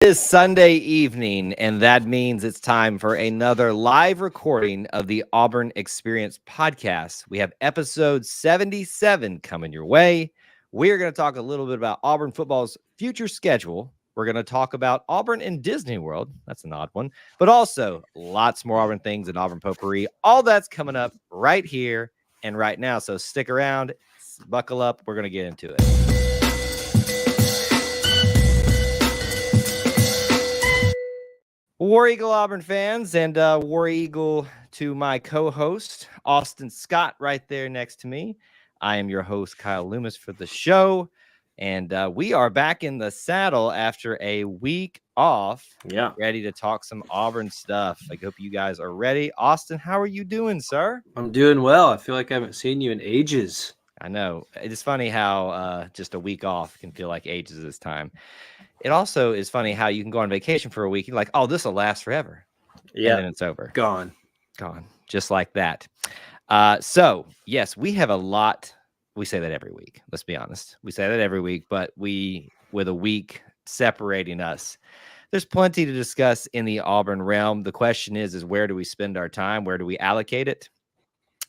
It is Sunday evening, and that means it's time for another live recording of the Auburn Experience podcast. We have episode 77 coming your way. We're going to talk a little bit about Auburn football's future schedule. We're going to talk about Auburn and Disney World. That's an odd one, but also lots more Auburn things and Auburn potpourri. All that's coming up right here and right now. So stick around, buckle up. We're going to get into it. War Eagle Auburn fans, and War Eagle to my co-host, Austin Scott, right there next to me. I am your host, Kyle Loomis, for the show, and we are back in the saddle after a week off. Yeah, ready to talk some Auburn stuff. I hope you guys are ready. Austin, how are you doing, sir? I'm doing well. I feel like I haven't seen you in ages. I know. It's funny how just a week off can feel like ages this time. It also is funny how you can go on vacation for a week. You're like, oh, this will last forever. Yeah. And then it's over. Gone. Just like that. So, yes, we have a lot. We say that every week. Let's be honest. We say that every week, but with a week separating us, there's plenty to discuss in the Auburn realm. The question is where do we spend our time? Where do we allocate it?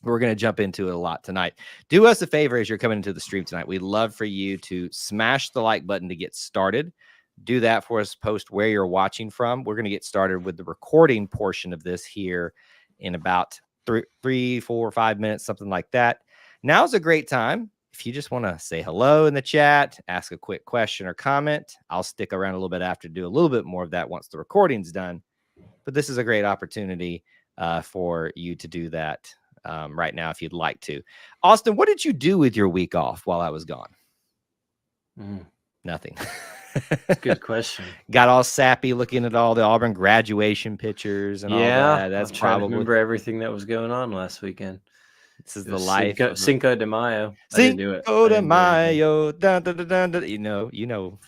We're going to jump into it a lot tonight. Do us a favor as you're coming into the stream tonight. We'd love for you to smash the like button to get started. Do that for us. Post where you're watching from. We're going to get started with the recording portion of this here in about 3, 4, 5 minutes, something like that. Now's a great time. If you just want to say hello in the chat, ask a quick question or comment, I'll stick around a little bit after to do a little bit more of that once the recording's done. But this is a great opportunity for you to do that right now if you'd like to. Austin, what did you do with your week off while I was gone? Nothing. Good question. Got all sappy looking at all the Auburn graduation pictures and all that. That's probably remember everything that was going on last weekend. This is the life. Cinco de Mayo. Cinco de Mayo. Dun, dun, dun, dun, dun. You know.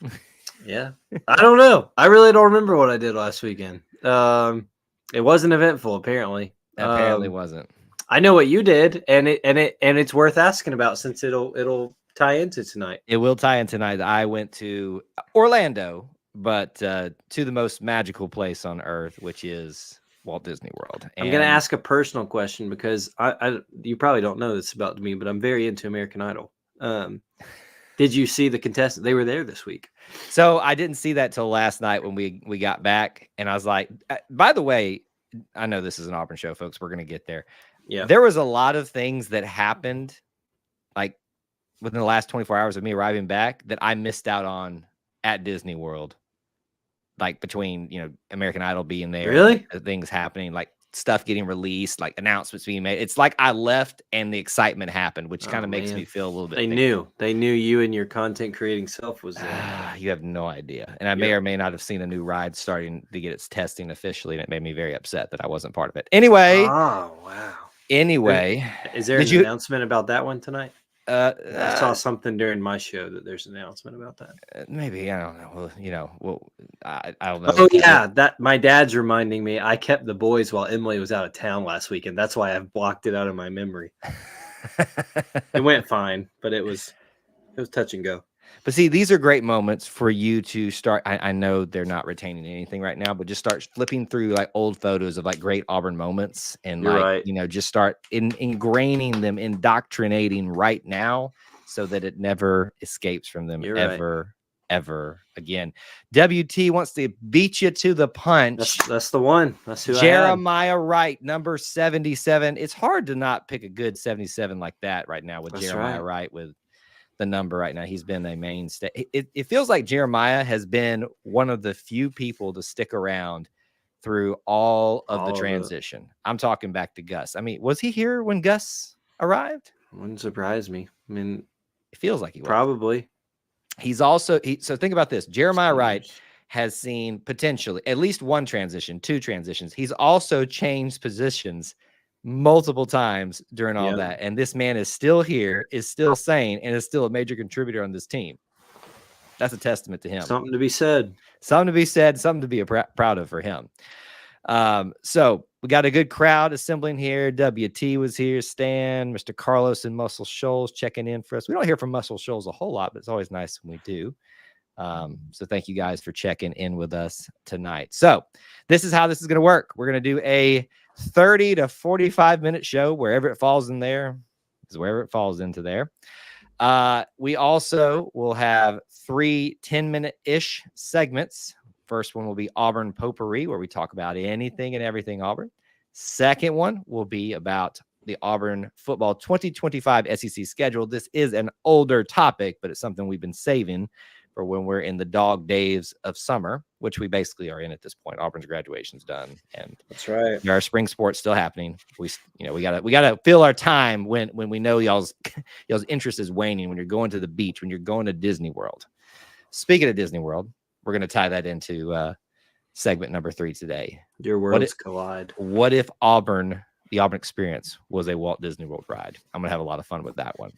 Yeah. I don't know. I really don't remember what I did last weekend. It wasn't eventful, apparently. Apparently wasn't. I know what you did, and it's worth asking about since it'll tie into tonight. It will tie in tonight. I went to Orlando, but to the most magical place on earth, which is Walt Disney World. I'm going to ask a personal question because you probably don't know this about me, but I'm very into American Idol. Did you see the contestants? They were there this week. So I didn't see that till last night when we got back, and I was like, by the way, I know this is an Auburn show, folks. We're going to get there. Yeah. There was a lot of things that happened like within the last 24 hours of me arriving back that I missed out on at Disney World. Like between, American Idol being there, really, things happening, like stuff getting released, like announcements being made. It's like I left and the excitement happened, which kind of makes me feel a little bit. They knew you and your content creating self was there. You have no idea. And I may or may not have seen a new ride starting to get its testing officially. And it made me very upset that I wasn't part of it. Anyway. Oh, wow. Anyway. Is there an announcement about that one tonight? I saw something during my show that there's an announcement about that. Maybe, I don't know. I don't know. Oh yeah, that my dad's reminding me. I kept the boys while Emily was out of town last week, and that's why I've blocked it out of my memory. It went fine, but it was touch and go. But see, these are great moments for you to start. I know they're not retaining anything right now, but just start flipping through like old photos of like great Auburn moments and just start ingraining them, indoctrinating right now so that it never escapes from them ever again. WT wants to beat you to the punch. That's the one. That's who Jeremiah Wright, number 77. It's hard to not pick a good 77 like that right now with Jeremiah Wright with the number right now. He's been a mainstay. It feels like Jeremiah has been one of the few people to stick around through all of the transition. I'm talking back to Gus. I mean, was he here when Gus arrived? Wouldn't surprise me. I mean, it feels like he was. Probably. He's also so think about this. Jeremiah Wright has seen potentially at least one transition, 2 transitions. He's also changed positions multiple times during all that. And this man is still here, is still sane, and is still a major contributor on this team. That's a testament to him. Something to be said. Something to be said, something to be proud of for him. So we got a good crowd assembling here. WT was here, Stan, Mr. Carlos and Muscle Shoals checking in for us. We don't hear from Muscle Shoals a whole lot, but it's always nice when we do. So thank you guys for checking in with us tonight. So this is how this is going to work. We're going to do a 30 to 45-minute show. Wherever it falls in there is wherever it falls into there. We also will have 3 10-minute-ish segments. First one will be Auburn Potpourri, where we talk about anything and everything Auburn. Second one will be about the Auburn football 2025 SEC schedule. This is an older topic, but it's something we've been saving for when we're in the dog days of summer, which we basically are in at this point. Auburn's graduation's done, and that's right. Our spring sports still happening. We gotta fill our time when we know y'all's interest is waning. When you're going to the beach, when you're going to Disney World. Speaking of Disney World, we're gonna tie that into segment number 3 today. Your worlds collide. What if Auburn? The Auburn Experience was a Walt Disney World ride. I'm going to have a lot of fun with that one.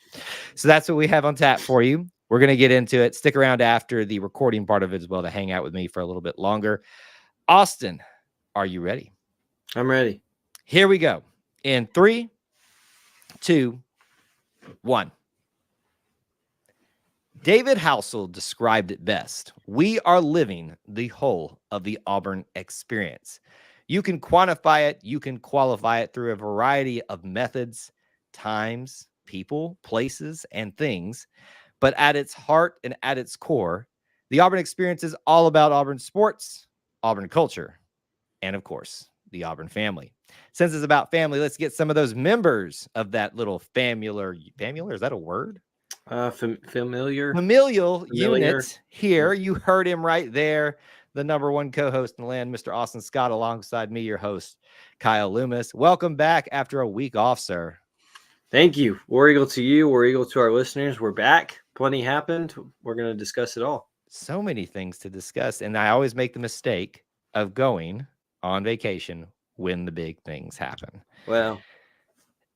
So that's what we have on tap for you. We're going to get into it. Stick around after the recording part of it as well to hang out with me for a little bit longer. Austin, are you ready? I'm ready. Here we go. In 3, 2, 1. David Housel described it best. We are living the whole of the Auburn Experience. You can quantify it, you can qualify it through a variety of methods, times, people, places, and things. But at its heart and at its core, the Auburn Experience is all about Auburn sports, Auburn culture, and of course, the Auburn family. Since it's about family, let's get some of those members of that little familial, is that a word? Familial unit here. You heard him right there. The number 1 co-host in the land, Mr. Austin Scott, alongside me, your host, Kyle Loomis. Welcome back after a week off, sir. Thank you. War Eagle to you. War Eagle to our listeners. We're back. Plenty happened. We're going to discuss it all. So many things to discuss. And I always make the mistake of going on vacation when the big things happen. Well,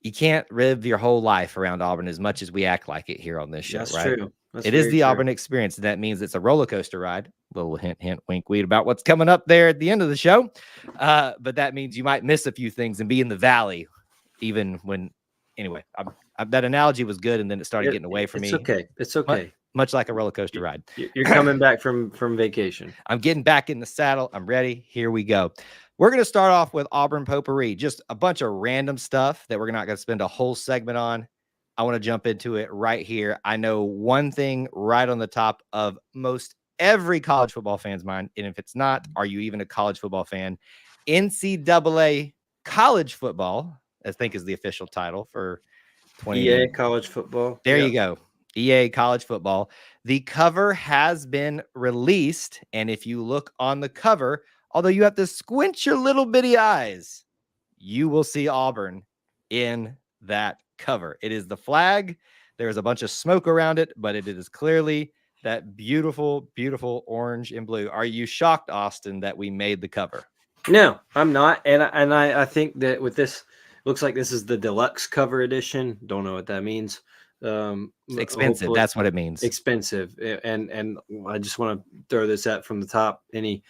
you can't live your whole life around Auburn as much as we act like it here on this show, that's right? True. It is the Auburn Experience. And that means it's a roller coaster ride. Little hint, hint, wink, weed about what's coming up there at the end of the show. But that means you might miss a few things and be in the valley, even when. Anyway, that analogy was good, and then it started getting away from me. It's okay. Much like a roller coaster ride. You're coming back from vacation. I'm getting back in the saddle. I'm ready. Here we go. We're going to start off with Auburn Potpourri. Just a bunch of random stuff that we're not going to spend a whole segment on. I want to jump into it right here. I know one thing right on the top of most every college football fan's mind, and if it's not, are you even a college football fan? NCAA college football, I think is the official title for 20. EA college football. There you go. EA college football. The cover has been released, and if you look on the cover, although you have to squint your little bitty eyes, you will see Auburn in that cover. It is the flag. There is a bunch of smoke around it, but it is clearly that beautiful, beautiful orange and blue. Are you shocked, Austin, that we made the cover? No, I'm not. And I think that with this, looks like this is the deluxe cover edition. Don't know what that means. Expensive. That's what it means. Expensive. And I just want to throw this out from the top. Any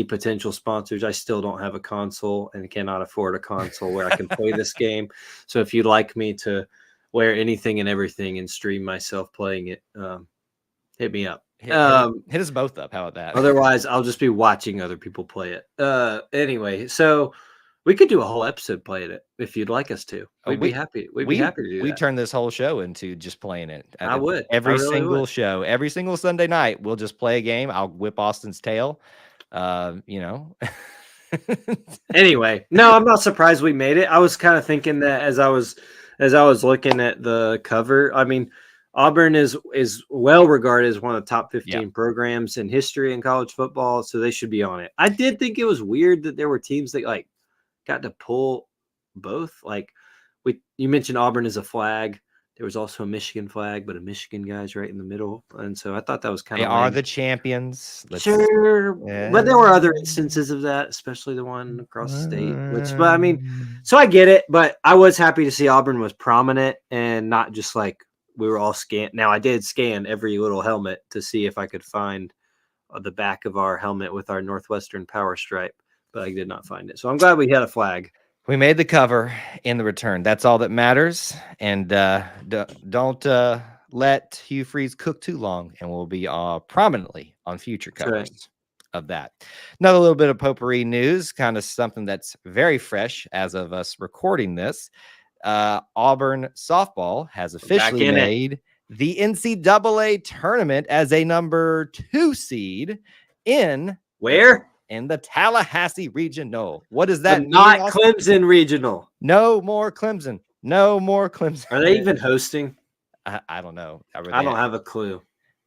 potential sponsors, I still don't have a console and cannot afford a console where I can play this game. So if you'd like me to wear anything and everything and stream myself playing it, hit me up. Hit us both up. How about that? Otherwise, I'll just be watching other people play it. Anyway, so we could do a whole episode playing it if you'd like us to. We'd be happy. We'd be happy to do that. We turn this whole show into just playing it. I would. Every single show, every single Sunday night, we'll just play a game. I'll whip Austin's tail. Anyway, no, I'm not surprised we made it. I was kind of thinking that as I was looking at the cover. I mean, Auburn is well regarded as one of the top 15 programs in history in college football, so they should be on it. I did think it was weird that there were teams that like got to pull both. Like you mentioned Auburn as a flag. There was also a Michigan flag, but a Michigan guy's right in the middle. And so I thought that was kind of. They are the champions. Sure. Yeah. But there were other instances of that, especially the one across the state. But I mean, so I get it. But I was happy to see Auburn was prominent and not just like we were all scanned. Now, I did scan every little helmet to see if I could find the back of our helmet with our Northwestern power stripe, but I did not find it. So I'm glad we had a flag. We made the cover in the return. That's all that matters. And don't let Hugh Freeze cook too long, and we'll be prominently on future coverings of that. Another little bit of potpourri news, kind of something that's very fresh as of us recording this. Auburn softball has officially made the NCAA tournament as a number 2 seed in where? In the Tallahassee Regional. What does that mean? Not Clemson Regional. No more Clemson. No more Clemson. Are they even hosting? I don't know. I don't have a clue.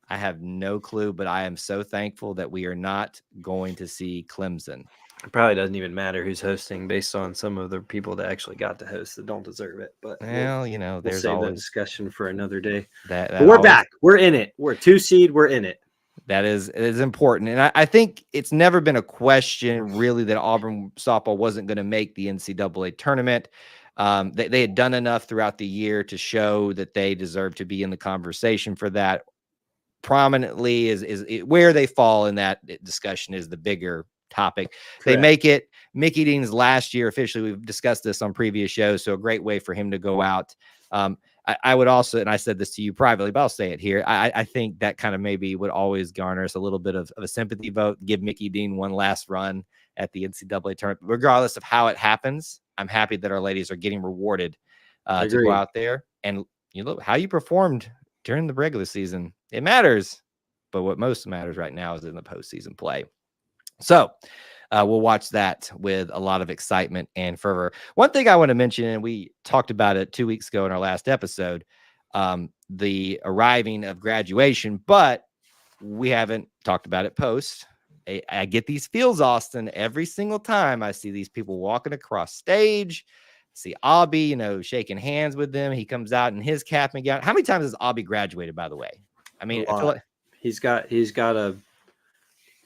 I have no clue, but I am so thankful that we are not going to see Clemson. It probably doesn't even matter who's hosting based on some of the people that actually got to host that don't deserve it. But well, you know, there's always that discussion for another day. That but we're back. We're in it. We're a 2 seed. We're in it. That is important. And I think it's never been a question really that Auburn softball wasn't going to make the NCAA tournament. They had done enough throughout the year to show that they deserve to be in the conversation for that. Prominently is where they fall in that discussion is the bigger topic. Correct. They make it Mickey Dean's last year officially. We've discussed this on previous shows, so a great way for him to go out. I would also, and I said this to you privately, but I'll say it here. I think that kind of maybe would always garner us a little bit of a sympathy vote, give Mickey Dean one last run at the NCAA tournament. Regardless of how it happens, I'm happy that our ladies are getting rewarded to go out there. And you look how you performed during the regular season. It matters, but what most matters right now is in the postseason play. So we'll watch that with a lot of excitement and fervor. One thing I want to mention, and we talked about it 2 weeks ago in our last episode, the arriving of graduation, but we haven't talked about it post. I get these feels, Austin, every single time I see these people walking across stage. See Aubie, you know, shaking hands with them. He comes out in his cap and gown. How many times has Aubie graduated, by the way? I mean, I feel like he's got a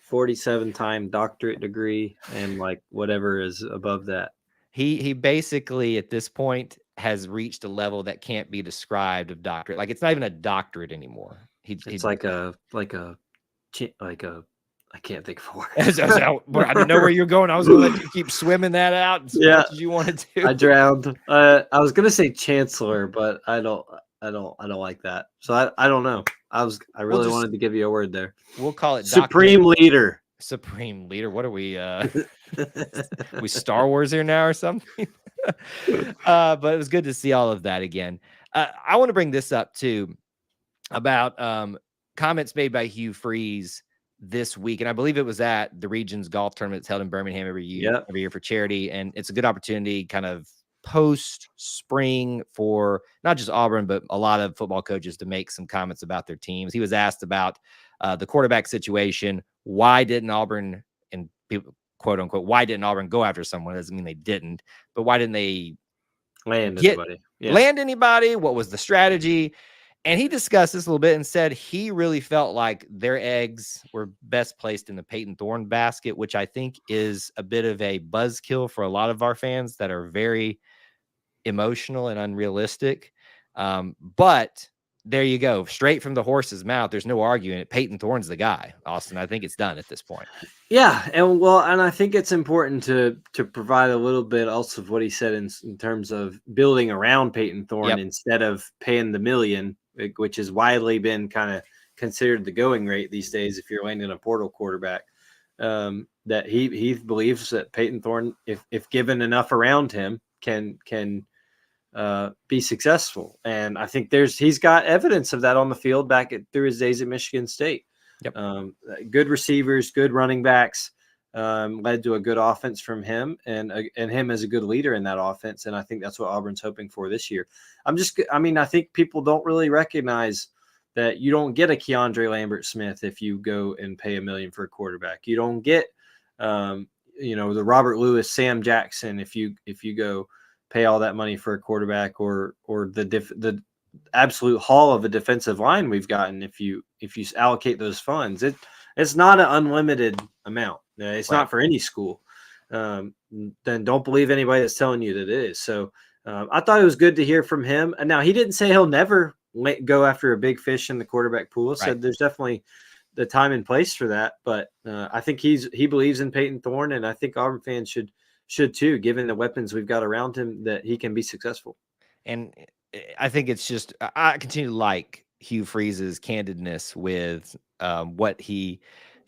47-time doctorate degree and like whatever is above that. He basically at this point has reached a level that can't be described of doctorate. Like it's not even a doctorate anymore. It's like a I can't think of a word. I didn't know where you're going. I was going to let you keep swimming that out as much as you wanted to. I drowned. I was going to say chancellor, but I don't like that. So I don't know. I really wanted to give you a word there. We'll call it Supreme Leader. Supreme Leader. What are we? We Star Wars here now or something? But it was good to see all of that again. I want to bring this up too about comments made by Hugh Freeze this week, and I believe it was at the region's golf tournament that's held in Birmingham every year for charity, and it's a good opportunity kind of post spring for not just Auburn but a lot of football coaches to make some comments about their teams. He was asked about the quarterback situation. Why didn't Auburn, and people quote unquote, why didn't Auburn go after someone? Doesn't mean they didn't, but why didn't they land anybody? What was the strategy? And he discussed this a little bit and said he really felt like their eggs were best placed in the Peyton Thorne basket, which I think is a bit of a buzzkill for a lot of our fans that are very emotional and unrealistic. But there you go. Straight from the horse's mouth. There's no arguing it. Peyton Thorne's the guy, Austin. I think it's done at this point. Yeah. And I think it's important to provide a little bit also of what he said in terms of building around Peyton Thorne instead of paying the $1 million, which has widely been kind of considered the going rate these days if you're landing a portal quarterback. That he believes that Peyton Thorne, if given enough around him, can be successful. And I think he's got evidence of that on the field through his days at Michigan State. Good receivers, good running backs, led to a good offense from him and him as a good leader in that offense. And I think that's what Auburn's hoping for this year. I think people don't really recognize that you don't get a Keandre Lambert-Smith if you go and pay $1 million for a quarterback. You don't get, the Robert Lewis, Sam Jackson if you go pay all that money for a quarterback or the absolute haul of a defensive line we've gotten. If you allocate those funds, it's not an unlimited amount. It's not for any school. Then don't believe anybody that's telling you that it is. So I thought it was good to hear from him. And now he didn't say he'll never go after a big fish in the quarterback pool. Said there's definitely the time and place for that. But I think he believes in Peyton Thorne, and I think Auburn fans should too, given the weapons we've got around him, that he can be successful. And I think it's just, I continue to like Hugh Freeze's candidness with what he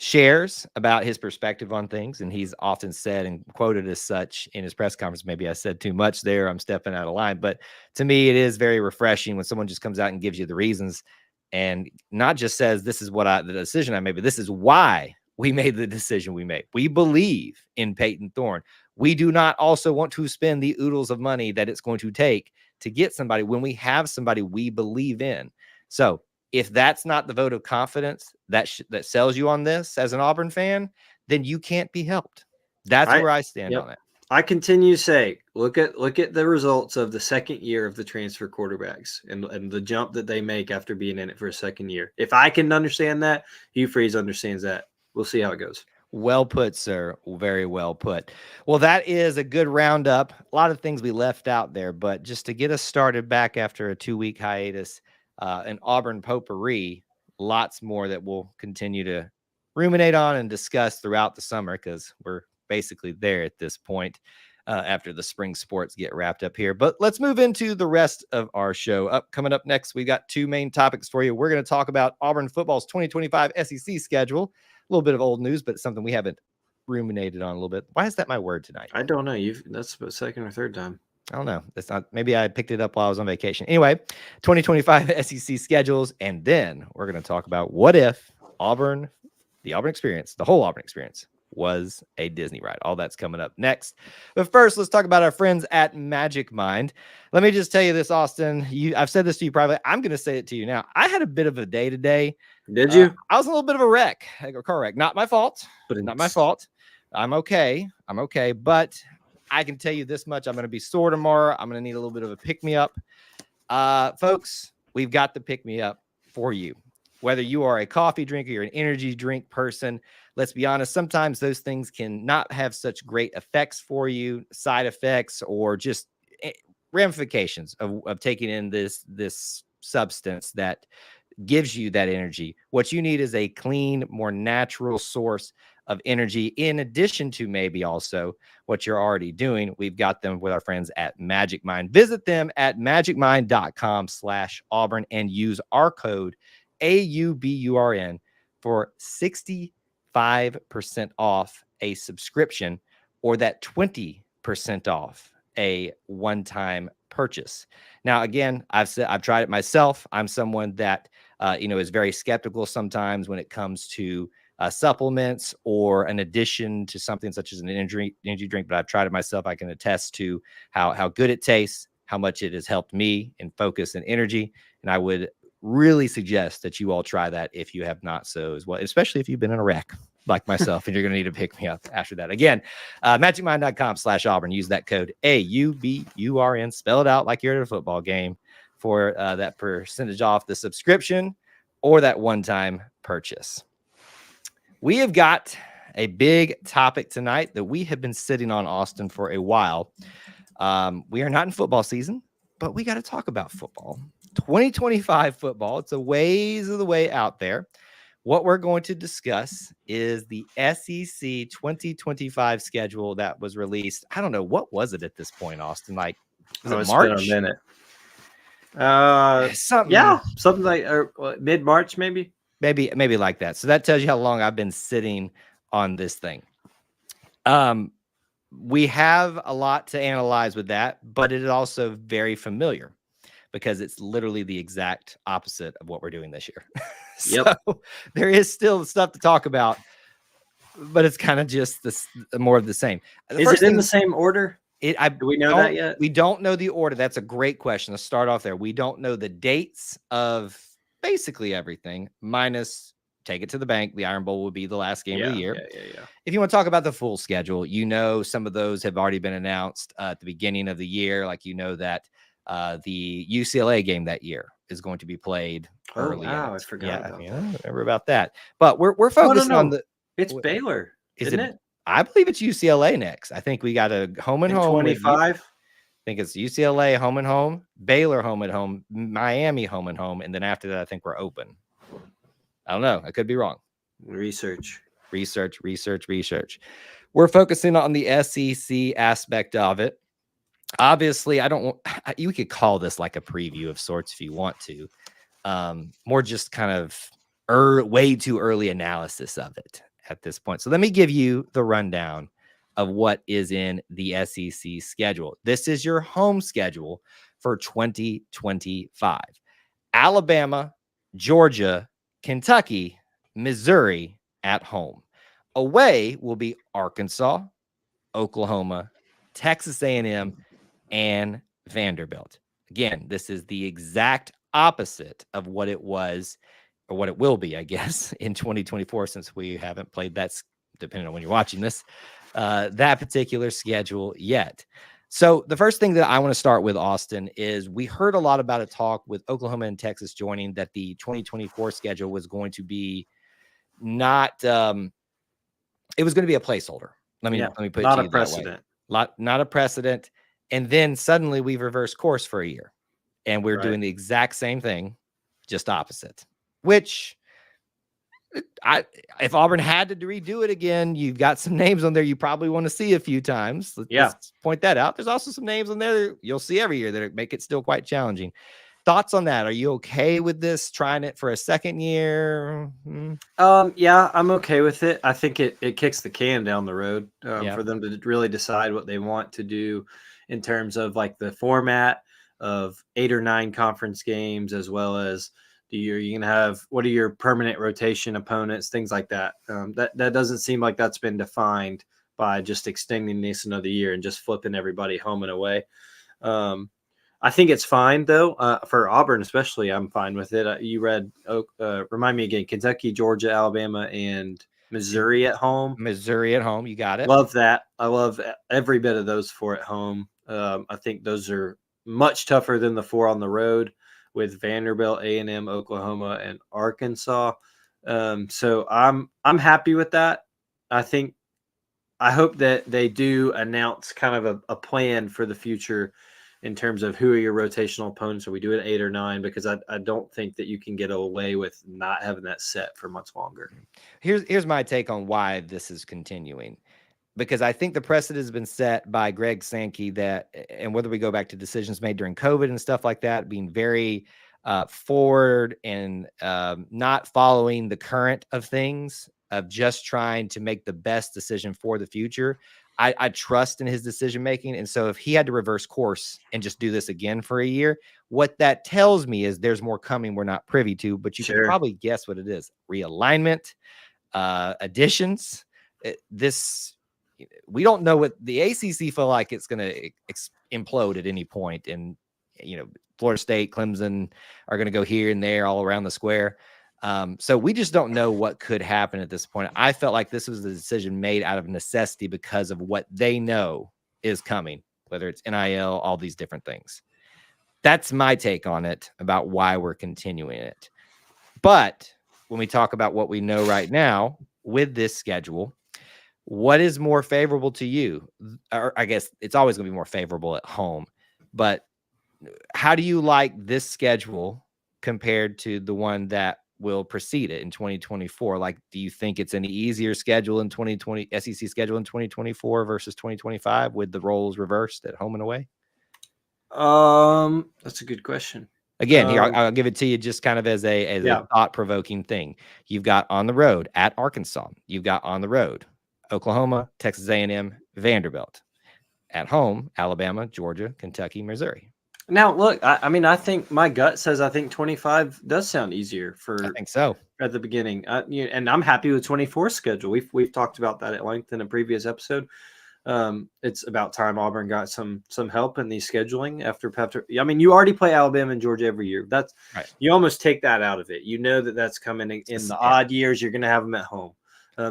shares about his perspective on things. And he's often said and quoted as such in his press conference. Maybe I said too much there. I'm stepping out of line. But to me, it is very refreshing when someone just comes out and gives you the reasons and not just says, this is what the decision I made, but this is why we made the decision we made. We believe in Peyton Thorne. We do not also want to spend the oodles of money that it's going to take to get somebody when we have somebody we believe in. So if that's not the vote of confidence that sells you on this as an Auburn fan, then you can't be helped. That's where I stand on it. I continue to say, look at the results of the second year of the transfer quarterbacks and the jump that they make after being in it for a second year. If I can understand that, Hugh Freeze understands that. We'll see how it goes. Well put, sir. Very well put. Well, that is a good roundup. A lot of things we left out there, but just to get us started back after a 2-week hiatus, an Auburn potpourri, lots more that we'll continue to ruminate on and discuss throughout the summer because we're basically there at this point after the spring sports get wrapped up here. But let's move into the rest of our show. Coming up next, we got 2 main topics for you. We're going to talk about Auburn football's 2025 SEC schedule. A little bit of old news, but it's something we haven't ruminated on a little bit. Why is that my word tonight? I don't know. That's the second or third time. I don't know. That's not. Maybe I picked it up while I was on vacation. Anyway, 2025 SEC schedules, and then we're going to talk about what if the Auburn Experience, the whole Auburn Experience, was a Disney ride. All that's coming up next. But first, let's talk about our friends at Magic Mind. Let me just tell you this, Austin. I've said this to you privately. I'm going to say it to you now. I had a bit of a day today. Did you? I was a little bit of a wreck. Car wreck. Not my fault. Not my fault. I'm okay. But I can tell you this much. I'm going to be sore tomorrow. I'm going to need a little bit of a pick-me-up. Folks, we've got the pick-me-up for you. Whether you are a coffee drinker, you're an energy drink person, let's be honest, sometimes those things can not have such great effects for you, side effects, or just ramifications of taking in this substance that gives you that energy. What you need is a clean, more natural source of energy, in addition to maybe also what you're already doing. We've got them with our friends at Magic Mind. Visit them at magicmind.com/Auburn and use our code AUBURN for 65% off a subscription, or that 20% off a one-time purchase. Now, again, I've tried it myself. I'm someone that is very skeptical sometimes when it comes to supplements or an addition to something such as an energy drink, but I've tried it myself. I can attest to how good it tastes, how much it has helped me in focus and energy. And I would really suggest that you all try that if you have not so as well, especially if you've been in a wreck like myself and you're going to need to pick me up after that. Again, magicmind.com/Auburn. Use that code AUBURN. Spell it out like you're at a football game for that percentage off the subscription or that one-time purchase. We have got a big topic tonight that we have been sitting on, Austin, for a while. We are not in football season, but we got to talk about football. 2025 football. It's a ways of the way out there. What we're going to discuss is the SEC 2025 schedule that was released. I don't know. What was it at this point, Austin? Like, was it March? It's been a minute. Something like mid-March, maybe like that. So that tells you how long I've been sitting on this thing. We have a lot to analyze with that, but it is also very familiar because it's literally the exact opposite of what we're doing this year. So there is still stuff to talk about, but it's kind of just more of the same. Is it in the same order? Do we know that yet? We don't know the order. That's a great question. Let's start off there. We don't know the dates of basically everything, minus take it to the bank. The Iron Bowl will be the last game of the year. Yeah. If you want to talk about the full schedule, some of those have already been announced at the beginning of the year. Like, that the UCLA game that year is going to be played early. Oh, wow. I forgot about that. I remember about that. But we're focusing on the... It's Baylor, isn't it? I believe it's UCLA next. I think we got a home and home. 25? I think it's UCLA home and home, Baylor home and home, Miami home and home. And then after that, I think we're open. I don't know. I could be wrong. Research. We're focusing on the SEC aspect of it. Obviously, you could call this like a preview of sorts if you want to. more just kind of way too early analysis of it at this point. So let me give you the rundown of what is in the SEC schedule. This is your home schedule for 2025. Alabama, Georgia, Kentucky, Missouri at home. Away will be Arkansas, Oklahoma, Texas A&M, and Vanderbilt. Again, this is the exact opposite of what it was, or what it will be, I guess, in 2024, since we haven't played that, depending on when you're watching this, that particular schedule yet. So the first thing that I want to start with, Austin, is we heard a lot about a talk with Oklahoma and Texas joining that the 2024 schedule was going to be not, it was going to be a placeholder. Let me put it to you that way. Not a precedent. And then suddenly we've reversed course for a year and we're doing the exact same thing, just opposite, which if Auburn had to redo it again, you've got some names on there you probably want to see a few times. Let's point that out. There's also some names on there that you'll see every year that make it still quite challenging. Thoughts on that? Are you okay with this, trying it for a second year? Yeah, I'm okay with it. I think it kicks the can down the road for them to really decide what they want to do in terms of like the format of 8 or 9 conference games, as well as you're going to have, what are your permanent rotation opponents, things like that. That doesn't seem like that's been defined by just extending this another year and just flipping everybody home and away. I think it's fine, though, for Auburn especially. I'm fine with it. You read, remind me again, Kentucky, Georgia, Alabama, and Missouri at home. Missouri at home. You got it. Love that. I love every bit of those 4 at home. I think those are much tougher than the 4 on the road with Vanderbilt, A&M, Oklahoma, and Arkansas. So I'm happy with that. I hope that they do announce kind of a plan for the future in terms of who are your rotational opponents. Are we doing 8 or 9? Because I don't think that you can get away with not having that set for much longer. Here's my take on why this is continuing. Because I think the precedent has been set by Greg Sankey that, and whether we go back to decisions made during COVID and stuff like that, being very forward and not following the current of things, of just trying to make the best decision for the future. I trust in his decision making. And so if he had to reverse course and just do this again for a year, what that tells me is there's more coming we're not privy to, but you can probably guess what it is. Realignment, additions. We don't know what the ACC feel like it's going to implode at any point. And, Florida State, Clemson are going to go here and there all around the square. So we just don't know what could happen at this point. I felt like this was the decision made out of necessity because of what they know is coming, whether it's NIL, all these different things. That's my take on it about why we're continuing it. But when we talk about what we know right now with this schedule, what is more favorable to you? Or I guess it's always going to be more favorable at home, but how do you like this schedule compared to the one that will precede it in 2024? Like, do you think it's an easier schedule in 2020, SEC schedule in 2024 versus 2025 with the roles reversed at home and away? That's a good question. Again, here, I'll give it to you just kind of as a thought-provoking thing. You've got on the road at Arkansas. You've got on the road Oklahoma, Texas A&M, Vanderbilt. At home, Alabama, Georgia, Kentucky, Missouri. Now, look, I think my gut says I think 25 does sound easier I think so at the beginning. And I'm happy with 24 schedule. We've talked about that at length in a previous episode. It's about time Auburn got some help in the scheduling after I mean, you already play Alabama and Georgia every year. That's right. You almost take that out of it. You know that's coming in the odd years. You're going to have them at home.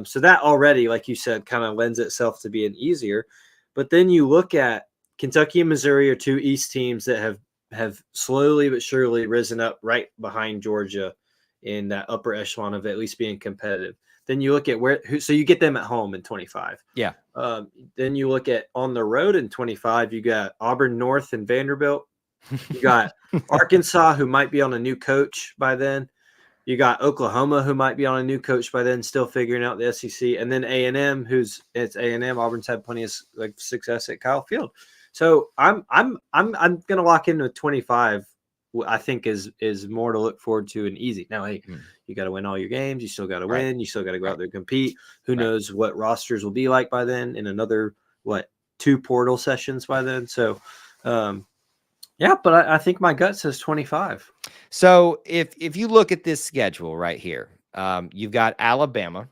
So that already, like you said, kind of lends itself to being easier. But then you look at Kentucky and Missouri are 2 East teams that have slowly but surely risen up right behind Georgia in that upper echelon of at least being competitive. Then you look at so you get them at home in 25. Yeah. Then you look at on the road in 25, you got Auburn North and Vanderbilt. You got Arkansas, who might be on a new coach by then. You got Oklahoma, who might be on a new coach by then, still figuring out the SEC, and then A&M, it's A&M. Auburn's had plenty of success at Kyle Field. So I'm going to lock into 25 I think is more to look forward to and easy. Now, hey, Mm. you got to win all your games. You still got to Right. win. You still got to go Right. out there and compete. Who Right. knows what rosters will be like by then in another, 2 portal sessions by then. So, yeah, but I think my gut says 25. So if you look at this schedule right here, you've got Alabama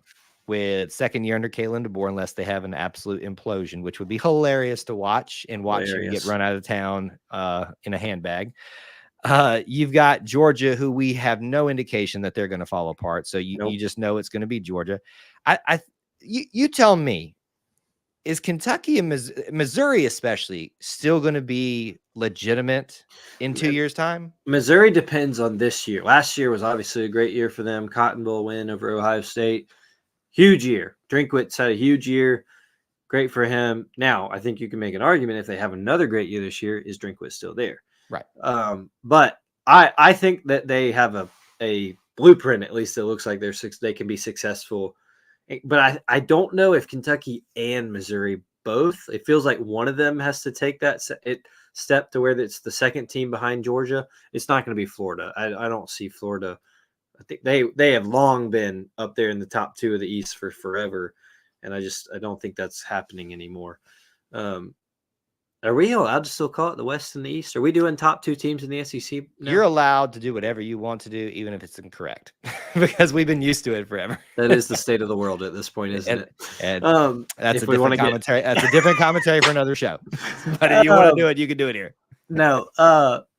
with second year under Kalen DeBoer, unless they have an absolute implosion, which would be hilarious to watch and watch him get run out of town in a handbag. You've got Georgia, who we have no indication that they're going to fall apart. So you just know it's going to be Georgia. You tell me, is Kentucky and Missouri especially still going to be legitimate in 2 years' time? Missouri depends on this year. Last year was obviously a great year for them. Cotton Bowl win over Ohio State. Huge year. Drinkwitz had a huge year. Great for him. Now, I think you can make an argument if they have another great year this year, is Drinkwitz still there? Right. But I think that they have a blueprint, at least it looks like they can be successful. But I don't know if Kentucky and Missouri both. It feels like one of them has to take that step to where it's the second team behind Georgia. It's not going to be Florida. I don't see Florida. I think they have long been up there in the top 2 of the East for forever, and I don't think that's happening anymore. Are we allowed to still call it the West and the East? Are we doing top 2 teams in the SEC now? You're allowed to do whatever you want to do, even if it's incorrect, because we've been used to it forever. That is the state of the world at this point, isn't it? And that's a different commentary. That's a different commentary for another show. But if you want to do it, you can do it here. No,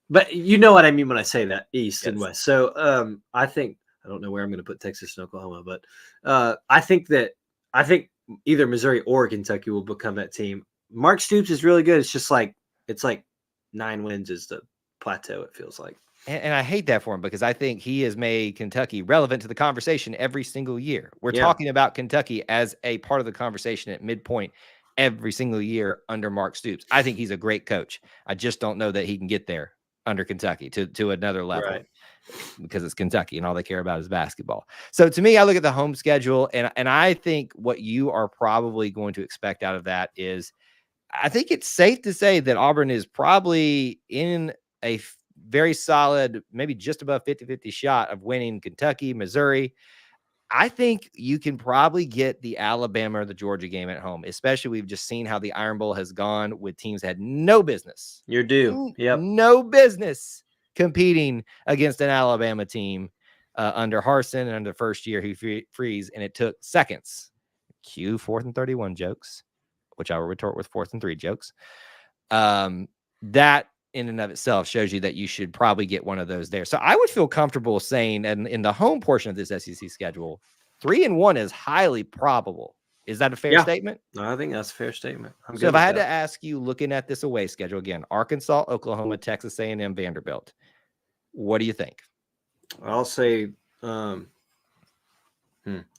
but you know what I mean when I say that, East and West. So I think I don't know where I'm going to put Texas and Oklahoma, but I think either Missouri or Kentucky will become that team. Mark Stoops is really good. It's just like 9 wins is the plateau, it feels like. And I hate that for him, because I think he has made Kentucky relevant to the conversation every single year. We're talking about Kentucky as a part of the conversation at midpoint every single year under Mark Stoops. I think he's a great coach. I just don't know that he can get there under Kentucky to another level, right, because it's Kentucky and all they care about is basketball. So to me, I look at the home schedule, and I think what you are probably going to expect out of that is, I think it's safe to say that Auburn is probably in a very solid, maybe just above 50-50 shot of winning Kentucky, Missouri. I think you can probably get the Alabama or the Georgia game at home, especially we've just seen how the Iron Bowl has gone with teams that had no business. You're due. Yep. No business competing against an Alabama team under Harsin and under first year he freeze, and it took seconds. Cue 4th and 31 jokes, which I will retort with 4th and 3 jokes. That in and of itself shows you that you should probably get one of those there. So I would feel comfortable saying, and in the home portion of this SEC schedule, 3-1 is highly probable. Is that a fair statement? I think that's a fair statement. So if I had to ask you, looking at this away schedule again, Arkansas, Oklahoma, Texas A&M, Vanderbilt, what do you think? I'll say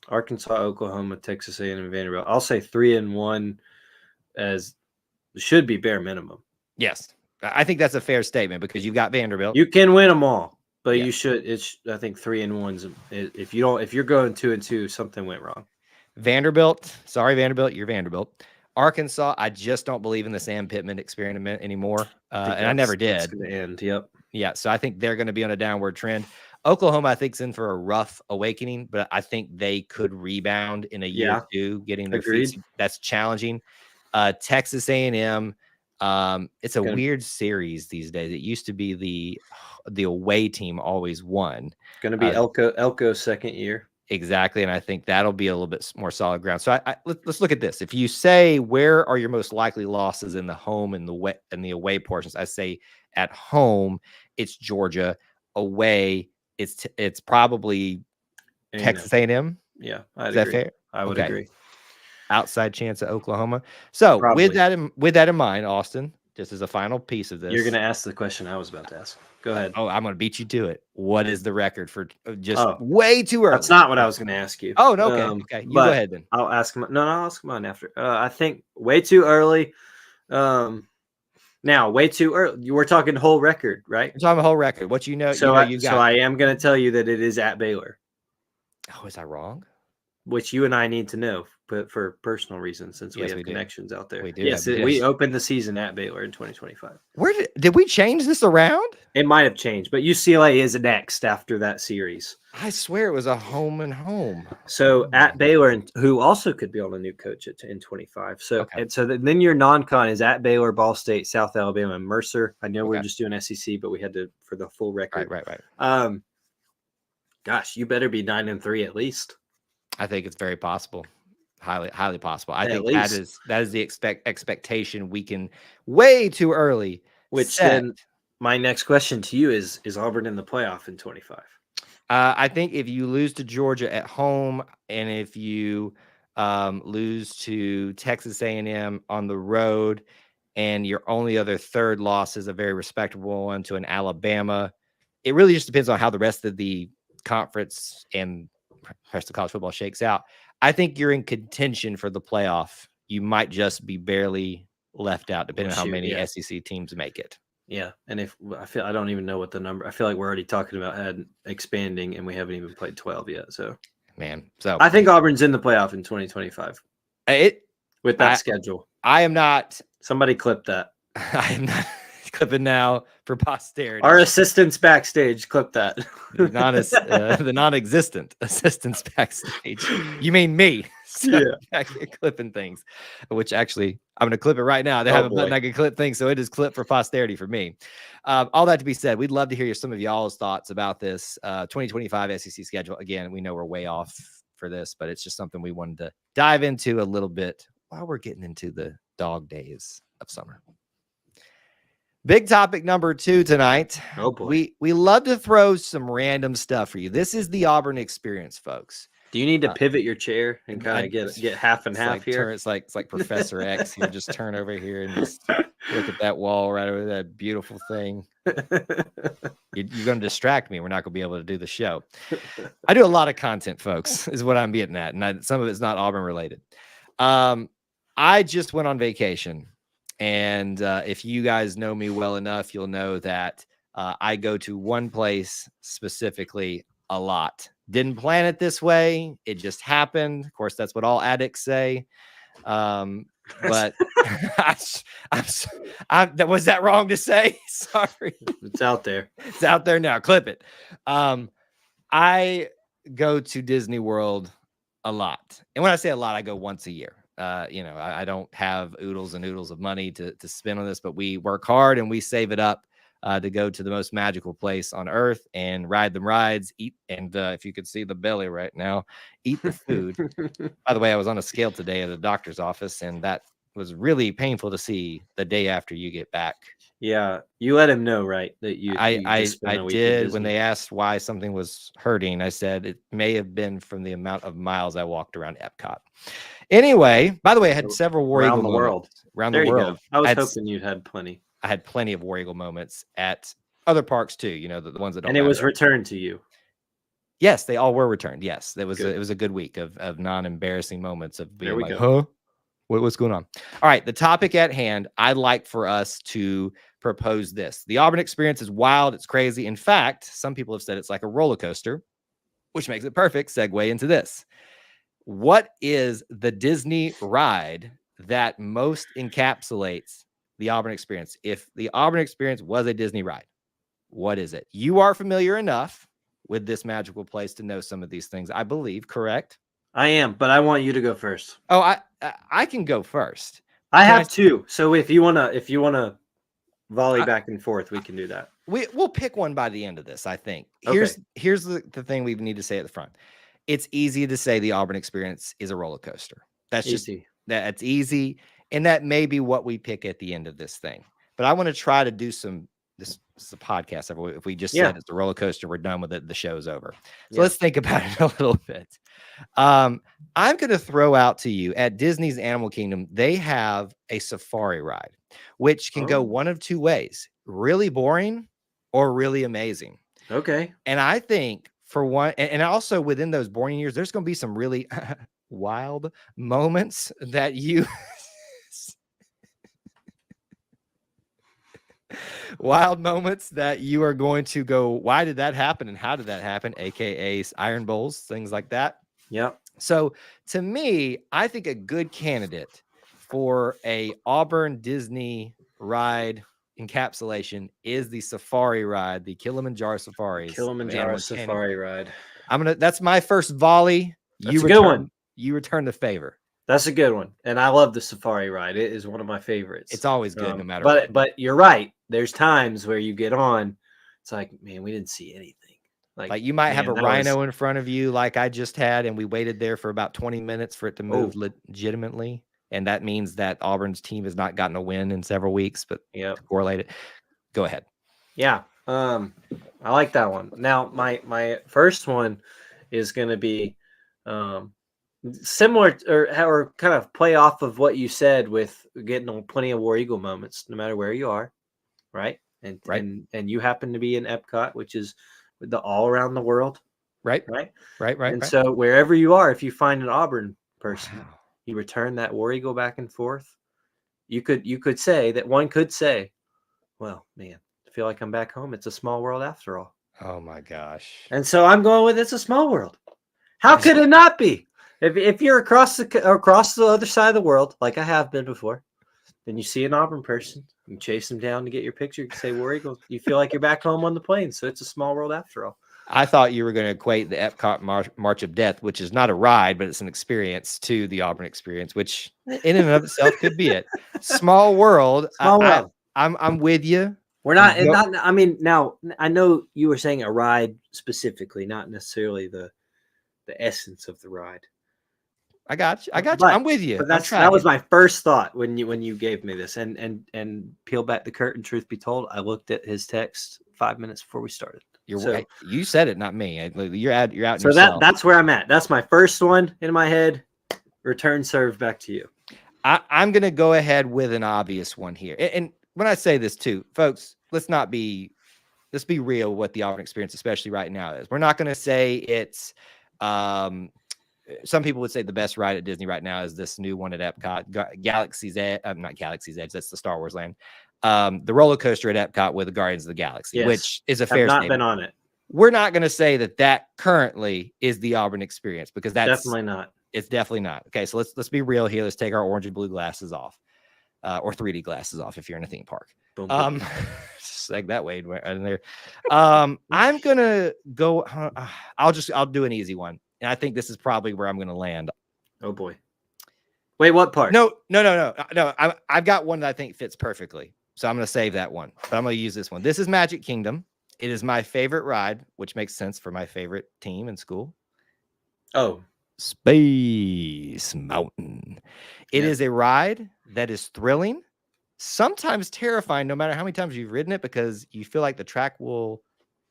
Arkansas, Oklahoma, Texas A&M, Vanderbilt. I'll say 3-1 as should be bare minimum. Yes, I think that's a fair statement, because you've got Vanderbilt. You can win them all, but you should. I think 3-1's. If you're going 2-2, something went wrong. Vanderbilt, sorry, Vanderbilt, you're Vanderbilt. Arkansas, I just don't believe in the Sam Pittman experiment anymore, and I never did. It's going to end. Yep. Yeah, so I think they're going to be on a downward trend. Oklahoma, I think, is in for a rough awakening, but I think they could rebound in a year or two, getting their feet. That's challenging. Texas A&M, it's a weird series these days. It used to be the away team always won. Going to be Elko's second year. Exactly, and I think that'll be a little bit more solid ground. So let's look at this. If you say where are your most likely losses in the home and the away portions, I say at home it's Georgia. Away it's probably Texas A&M. Yeah, is that fair? I would agree. Outside chance at Oklahoma. So with that in mind, Austin, just as a final piece of this, you're going to ask the question I was about to ask. Go ahead. Oh, I'm going to beat you to it. What is the record for just way too early? That's not what I was going to ask you. Oh, no. Okay. You go ahead then. I'll ask him. No, I'll ask mine after. I think way too early. Now, way too early. We're talking whole record, right? We're talking whole record. What you know? So I am going to tell you that it is at Baylor. Oh, is I wrong? which you and I need to know, but for personal reasons, since we Yes, have we do. connections out there. We do Yes, have- we yes. opened the season at Baylor in 2025. Where did we change this around? It might have changed, but UCLA is next after that series. I swear it was a home and home. So at Baylor, and who also could be on a new coach in 25. So Okay. and so then your non-con is at Baylor, Ball State, South Alabama, and Mercer. I know we're Okay. just doing SEC, but we had to for the full record. Right. Gosh, you better be 9-3 at least. I think it's very possible. Highly possible. I At think least. that is the expectation we can way too early. Which set. then my next question to you is Auburn in the playoff in 25? I think if you lose to Georgia at home and if you lose to Texas A&M on the road and your only other third loss is a very respectable one to an Alabama, it really just depends on how the rest of the conference and rest of college football shakes out. I think you're in contention for the playoff. You might just be barely left out, depending on how many SEC teams make it. Yeah, and I don't even know what the number. I feel like we're already talking about expanding, and we haven't even played 12 yet. So, so I think Auburn's in the playoff in 2025 with that schedule. I am not. Somebody clip that. I am not clipping now for posterity. Our assistants backstage, clip that. The non-existent assistants backstage. You mean me? So yeah, clipping things. Which actually, I'm going to clip it right now. They have a button I can clip things, so it is clip for posterity for me. All that to be said, we'd love to hear some of y'all's thoughts about this 2025 SEC schedule. Again, we know we're way off for this, but it's just something we wanted to dive into a little bit while we're getting into the dog days of summer. Big topic number 2 tonight. Oh boy. We love to throw some random stuff for you. This is the Auburn Experience, folks. Do you need to pivot your chair and kind of get half and half here? It's like Professor X. You just turn over here and just look at that wall right over that beautiful thing. You're going to distract me. We're not going to be able to do the show. I do a lot of content, folks, is what I'm getting at. And some of it's not Auburn related. I just went on vacation. And if you guys know me well enough, you'll know that I go to one place specifically a lot. Didn't plan it this way. It just happened. Of course, that's what all addicts say. But was that wrong to say? Sorry. It's out there. It's out there now. Clip it. I go to Disney World a lot. And when I say a lot, I go once a year. I don't have oodles and oodles of money to spend on this, but we work hard and we save it up to go to the most magical place on earth and ride them rides, eat. And if you could see the belly right now, eat the food. By the way, I was on a scale today at a doctor's office, and that was really painful to see the day after you get back. Yeah. You let him know, right? That I did. When they asked why something was hurting, I said it may have been from the amount of miles I walked around Epcot. Anyway, by the way, I had several War Eagle moments around the world. I was hoping you had plenty. I had plenty of War Eagle moments at other parks too. The ones that don't. And it was returned to you. Yes, they all were returned. Yes, it was a good week of non-embarrassing moments of being like, huh? What's going on? All right, the topic at hand, I'd like for us to propose this. The Auburn Experience is wild. It's crazy. In fact, some people have said it's like a roller coaster, which makes it perfect segue into this. What is the Disney ride that most encapsulates the Auburn Experience? If the Auburn Experience was a Disney ride, what is it? You are familiar enough with this magical place to know some of these things, I believe, correct? I am, but I want you to go first. Oh, I can go first. I have two. So if you wanna volley back and forth, we can do that. We'll pick one by the end of this, I think. Okay. Here's the thing we need to say at the front. It's easy to say the Auburn Experience is a roller coaster. That's easy. That's easy. And that may be what we pick at the end of this thing. But I want to try to do this is a podcast. If we just said it's a roller coaster, we're done with it. The show's over. So let's think about it a little bit. I'm going to throw out to you at Disney's Animal Kingdom, they have a safari ride, which can go one of two ways, really boring or really amazing. Okay. And I think for one, and also within those boring years, there's going to be some really wild moments that you wild moments that you are going to go, why did that happen and how did that happen? AKA Iron Bowls, things like that. Yep. So to me, I think a good candidate for a Auburn Disney ride encapsulation is the safari ride, the Kilimanjaro safaris. Kilimanjaro safari ride. That's my first volley. That's a good one. You return the favor. That's a good one. And I love the safari ride. It is one of my favorites. It's always good no matter what. But you're right. There's times where you get on, it's like, man, we didn't see anything. Like you might have a rhino in front of you like I just had, and we waited there for about 20 minutes for it to move legitimately. And that means that Auburn's team has not gotten a win in several weeks, but to correlate it. Go ahead. Yeah. I like that one. Now, my first one is going to be similar or kind of play off of what you said with getting plenty of War Eagle moments, no matter where you are. Right. And you happen to be in Epcot, which is the all around the world. Right. And so wherever you are, if you find an Auburn person, you return that War Eagle back and forth. You could say that one could say, well, man, I feel like I'm back home. It's a small world after all. Oh my gosh. And so I'm going with it's a small world. How could it not be? If you're across the other side of the world, like I have been before, then you see an Auburn person, you chase them down to get your picture, you say War Eagle, you feel like you're back home on the plane. So it's a small world after all. I thought you were going to equate the Epcot March of Death, which is not a ride, but it's an experience, to the Auburn Experience, which in and of itself could be it. Small world. I'm with you. We're not. I mean, now I know you were saying a ride specifically, not necessarily the essence of the ride. I got you. I'm with you. But that was my first thought when you gave me this. And peel back the curtain. Truth be told, I looked at his text 5 minutes before we started. You said it, not me. You're out. So that's where I'm at. That's my first one in my head. Return serve back to you. I'm going to go ahead with an obvious one here. And when I say this too, folks, let's be real what the Auburn Experience, especially right now, is. We're not going to say it's. Some people would say the best ride at Disney right now is this new one at Epcot, Galaxy's Edge. Not Galaxy's Edge. That's the Star Wars land. The roller coaster at Epcot with the Guardians of the Galaxy, which is a fair statement. I've not been on it. We're not going to say that currently is the Auburn Experience, because that's definitely not. It's definitely not. Okay, so let's be real here. Let's take our orange and blue glasses off, or 3D glasses off if you're in a theme park. Boom. Just like that way in there. I'm gonna go. I'll do an easy one, and I think this is probably where I'm going to land. Oh boy. Wait, what part? No. I've got one that I think fits perfectly. So I'm going to save that one, but I'm going to use this one. This is Magic Kingdom. It is my favorite ride, which makes sense for my favorite team in school. Oh, Space Mountain. It is a ride that is thrilling, sometimes terrifying, no matter how many times you've ridden it, because you feel like the track will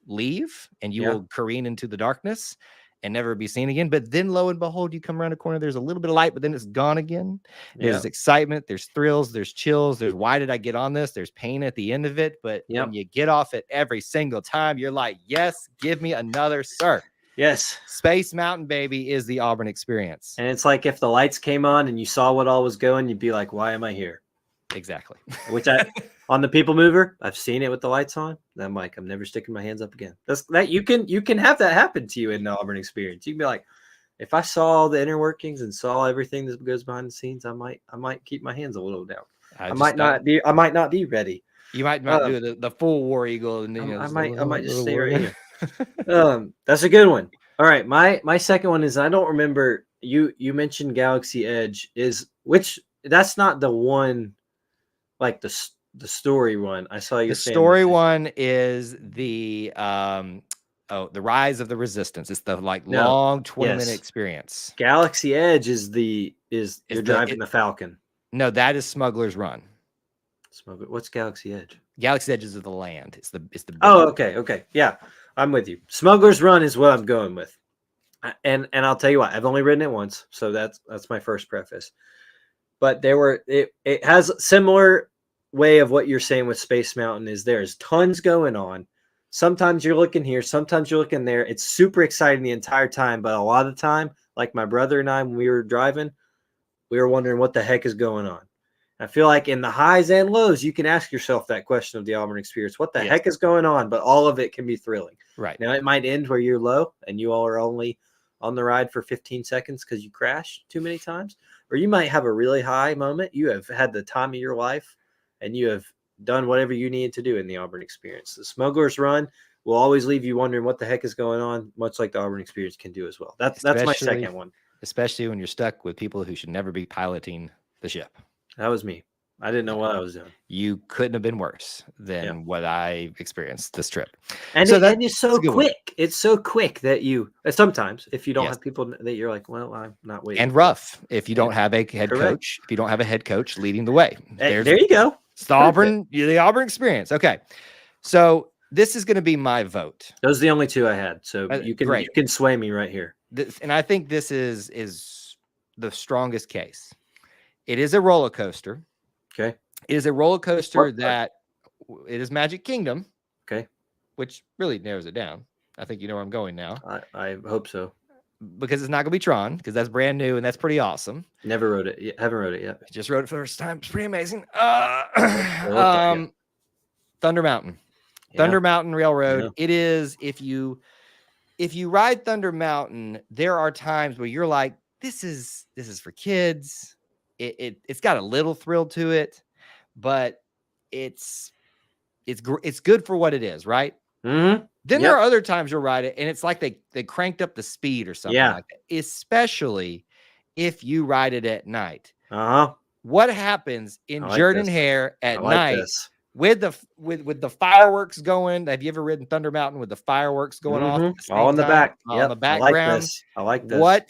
leave and you will careen into the darkness and never be seen again. But then lo and behold, you come around a corner, there's a little bit of light, but then it's gone again. There's excitement, there's thrills, there's chills, there's why did I get on this? There's pain at the end of it. But when you get off it every single time, you're like, yes, give me another, sir. Yes. Space Mountain, baby, is the Auburn Experience. And it's like if the lights came on and you saw what all was going, you'd be like, why am I here? Exactly. Which on the People Mover, I've seen it with the lights on. And I'm like, I'm never sticking my hands up again. You can have that happen to you in the Auburn Experience. You can be like, if I saw all the inner workings and saw everything that goes behind the scenes, I might keep my hands a little down. I might not be ready. You might not do the full War Eagle, and then I might just stay right here. That's a good one. All right, my second one is, I don't remember, you mentioned Galaxy Edge, which that's not the one, like the story one. I saw you. The story one is the the Rise of the Resistance. It's the long 20-minute experience. Galaxy Edge is you're driving the Falcon. No, that is Smuggler's Run. What's Galaxy Edge? Galaxy Edge is the land. It's the Oh, okay. Yeah. I'm with you. Smuggler's Run is what I'm going with. And I'll tell you what, I've only ridden it once, so that's my first preface. But it has a similar way of what you're saying with Space Mountain. Is there's tons going on. Sometimes you're looking here, sometimes you're looking there. It's super exciting the entire time, but a lot of the time, like my brother and I, when we were driving, we were wondering what the heck is going on. I feel like in the highs and lows, you can ask yourself that question of the Auburn Experience. What the heck is going on? But all of it can be thrilling. Right. Now, it might end where you're low and you all are only on the ride for 15 seconds because you crashed too many times, or you might have a really high moment. You have had the time of your life, and you have done whatever you needed to do in the Auburn Experience. The Smuggler's Run will always leave you wondering what the heck is going on, much like the Auburn Experience can do as well. That's my second one. Especially when you're stuck with people who should never be piloting the ship. That was me. I didn't know what I was doing. You couldn't have been worse than what I experienced this trip. And it's so quick. It's so quick that you sometimes, if you don't have people that you're like, well, I'm not waiting. And rough if you don't have a head coach. If you don't have a head coach leading the way. There you go. It's the Auburn Experience. Okay. So this is going to be my vote. Those are the only two I had. So you can sway me right here. And I think this is the strongest case. It is a roller coaster. Okay. It is a roller coaster that it is Magic Kingdom. Okay. Which really narrows it down. I think you know where I'm going now. I hope so. Because it's not going to be Tron, because that's brand new and that's pretty awesome. Never rode it. Haven't rode it yet. Just rode it for the first time. It's pretty amazing. Thunder Mountain. Yeah. Thunder Mountain Railroad. Yeah. It is, if you ride Thunder Mountain, there are times where you're like, this is for kids. It's got a little thrill to it, but it's good for what it is, right? Mm-hmm. Then there are other times you'll ride it, and it's like they cranked up the speed or something like that, especially if you ride it at night. What happens in Jordan-Hare at night with the fireworks going? Have you ever ridden Thunder Mountain with the fireworks going off? All in the back. On the background. I like this. What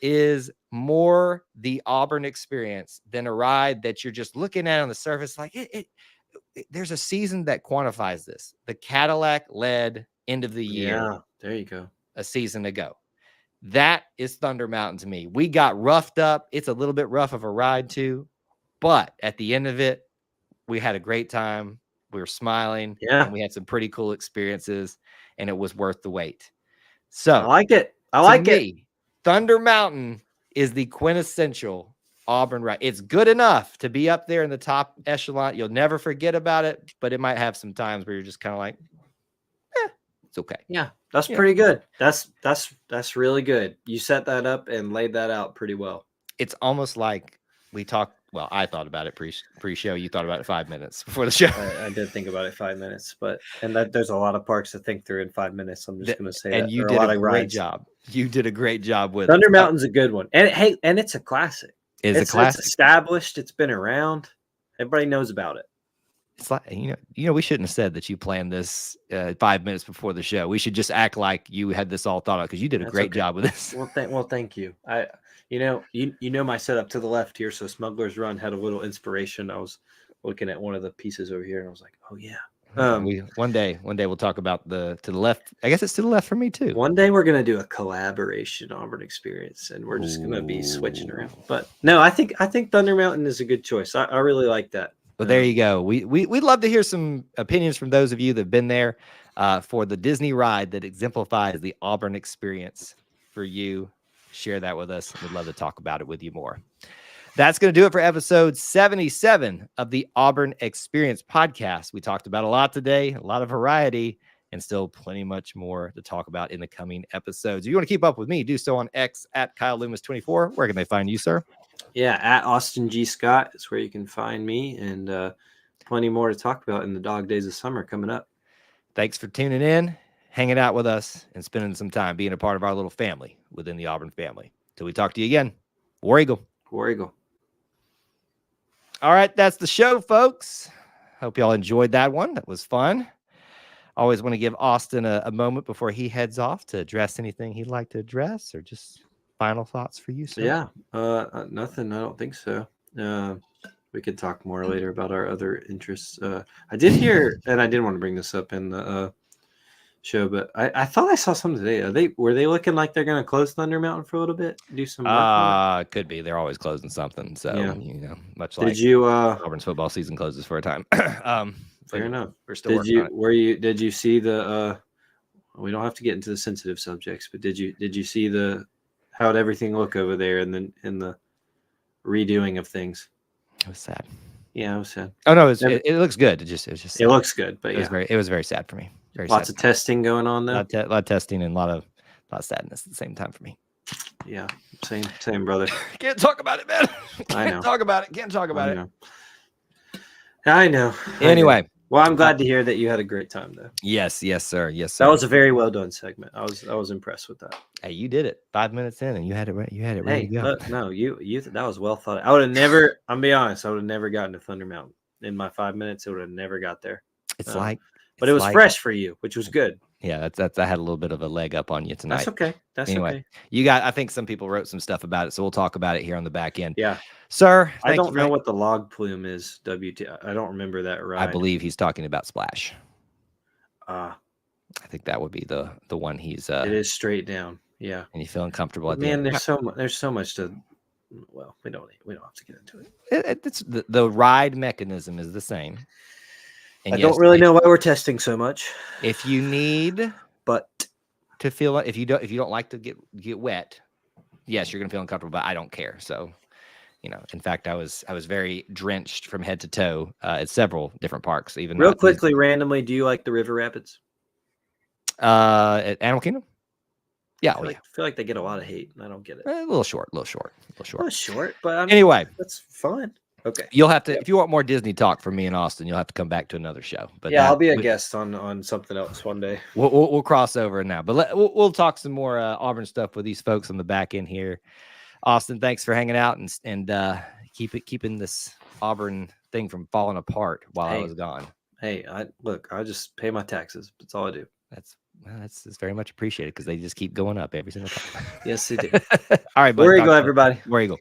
is more the Auburn Experience than a ride that you're just looking at on the surface? Like there's a season that quantifies this. The Cadillac led end of the year. Yeah, there you go. A season ago. That is Thunder Mountain to me. We got roughed up. It's a little bit rough of a ride too, but at the end of it, we had a great time. We were smiling. Yeah. And we had some pretty cool experiences, and it was worth the wait. So I like it. I like it. Thunder Mountain is the quintessential Auburn ride. It's good enough to be up there in the top echelon. You'll never forget about it, but it might have some times where you're just kind of like, it's okay. Yeah, that's pretty good. That's really good. You set that up and laid that out pretty well. It's almost like we talked. Well, I thought about it pre-show. You thought about it 5 minutes before the show. I did think about it 5 minutes, and there's a lot of parks to think through in 5 minutes. I'm just going to say that. And you did a great job. You did a great job with Thunder Mountain's a good one, and and it's a classic. It's a classic. It's established. It's been around. Everybody knows about it. It's like we shouldn't have said that you planned this 5 minutes before the show. We should just act like you had this all thought out, because you did a great job with this. Well, thank you. You know my setup to the left here. So Smuggler's Run had a little inspiration. I was looking at one of the pieces over here, and I was like, oh yeah. One day we'll talk about to the left. I guess it's to the left for me too. One day we're gonna do a collaboration Auburn Experience, and we're just gonna be switching around. But no, I think Thunder Mountain is a good choice. I really like that. Well, there you go. We'd love to hear some opinions from those of you that have been there for the Disney ride that exemplifies the Auburn Experience for you. Share that with us. We'd love to talk about it with you more. That's going to do it for episode 77 of the Auburn Experience podcast. We talked about a lot today, a lot of variety, and still plenty much more to talk about in the coming episodes. If you want to keep up with me, do so on X at Kyle Loomis 24. Where can they find you, sir? Yeah, at Austin G. Scott is where you can find me, and plenty more to talk about in the dog days of summer coming up. Thanks for tuning in, hanging out with us, and spending some time being a part of our little family within the Auburn family. Till we talk to you again, War Eagle. War Eagle. All right, that's the show, folks. Hope y'all enjoyed that one. That was fun. Always want to give Austin a moment before he heads off to address anything he'd like to address, or just final thoughts for you, sir? Yeah, nothing. I don't think so. We could talk more later about our other interests. I did hear, and I didn't want to bring this up in the show, but I thought I saw something today. Were they looking like they're going to close Thunder Mountain for a little bit? Do some work? Could be. They're always closing something. So yeah. Much like Auburn's football season closes for a time. Fair enough. We're still working on it. Did you see the? We don't have to get into the sensitive subjects, but did you see how'd everything look over there in the redoing of things? It was sad. Yeah, it was sad. Oh no, it looks good. It looks good, but it was very sad for me. Lots of testing going on though. A lot of testing and a lot of sadness at the same time for me. Yeah, same, brother. Can't talk about it, man. I know. Can't talk about it. Can't talk about it. I know. Anyway. Well, I'm glad to hear that you had a great time, though. Yes, sir. Yes, sir. That was a very well done segment. I was impressed with that. Hey, you did it 5 minutes in, and you had it right. You had it ready to go. Look, no, you that was well thought. I would have never. I'm be honest. I would have never gotten to Thunder Mountain in my 5 minutes. It would have never got there. It's but it was fresh for you, which was good. Yeah, that's I had a little bit of a leg up on you tonight. That's okay. That's okay. You got. I think some people wrote some stuff about it, so we'll talk about it here on the back end. Yeah, sir. I don't know what the log plume is. I don't remember that right. I believe he's talking about Splash. I think that would be the one he's. It is straight down. Yeah, and you feel uncomfortable at the end. There's so much to. Well, we don't have to get into it. It's the ride mechanism is the same. And I don't really know why we're testing so much. If you need, but to feel like if you don't like to get wet, yes, you're gonna feel uncomfortable. But I don't care. So, in fact, I was very drenched from head to toe at several different parks. Even real quickly, randomly, do you like the river rapids? At Animal Kingdom. Yeah, I feel like they get a lot of hate, and I don't get it. A little short, but anyway, that's fun. Okay, you'll have to if you want more Disney talk from me and Austin, you'll have to come back to another show. But yeah, I'll be a guest on something else one day. We'll cross over now, but we'll talk some more Auburn stuff with these folks on the back end here. Austin, thanks for hanging out and keeping this Auburn thing from falling apart while I was gone. Hey, I just pay my taxes. That's all I do. That's very much appreciated because they just keep going up every single time. Yes, they do. All right, War Eagle, everybody. War Eagle.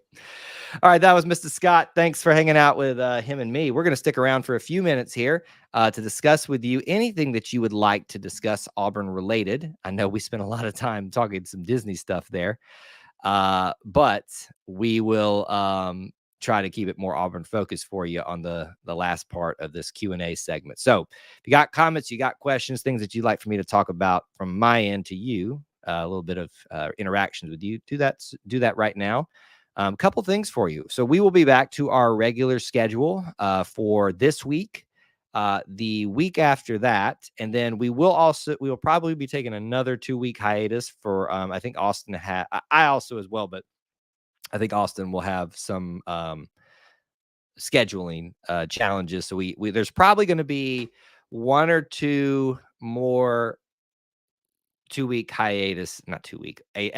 All right, that was Mr. Scott. Thanks for hanging out with him and me. We're going to stick around for a few minutes here to discuss with you anything that you would like to discuss Auburn related. I know we spent a lot of time talking some Disney stuff there, but we will try to keep it more Auburn focused for you on the last part of this Q&A segment. So if you got comments, you got questions, things that you'd like for me to talk about from my end to you, a little bit of interactions with you, do that right now. A couple things for you. So we will be back to our regular schedule for this week, the week after that, and then we will probably be taking another 2-week hiatus for I think Austin I also as well, but I think Austin will have some scheduling challenges. So we there's probably going to be 1 or 2 more 2-week hiatus, not 2-week, a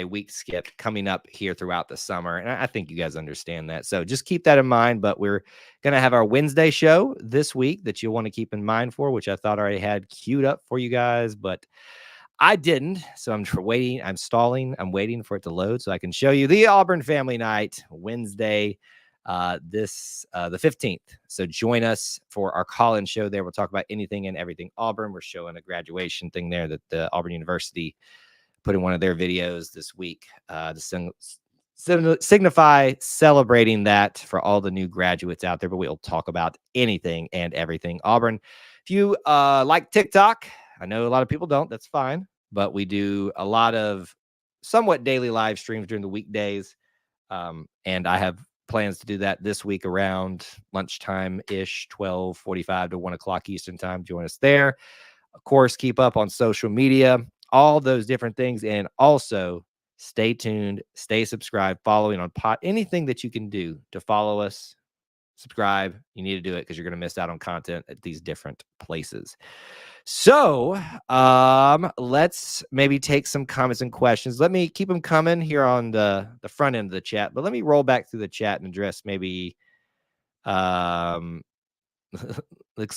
week skipped coming up here throughout the summer. And I think you guys understand that. So just keep that in mind. But we're going to have our Wednesday show this week that you'll want to keep in mind for, which I thought I already had queued up for you guys, but I didn't. So I'm waiting. I'm stalling. I'm waiting for it to load so I can show you the Auburn Family Night Wednesday, the 15th. So join us for our call-in show there. We'll talk about anything and everything Auburn. We're showing a graduation thing there that the Auburn University put in one of their videos this week to signify celebrating that for all the new graduates out there. But we'll talk about anything and everything Auburn. If you like TikTok, I know a lot of people don't. That's fine. But we do a lot of somewhat daily live streams during the weekdays. And I have plans to do that this week around lunchtime-ish, 12:45 to 1 o'clock Eastern time. Join us there. Of course, keep up on social media, all those different things. And also stay tuned, stay subscribed, following on anything that you can do to follow us, subscribe. You need to do it because you're going to miss out on content at these different places. So let's maybe take some comments and questions. Let me keep them coming here on the front end of the chat, but let me roll back through the chat and address maybe looks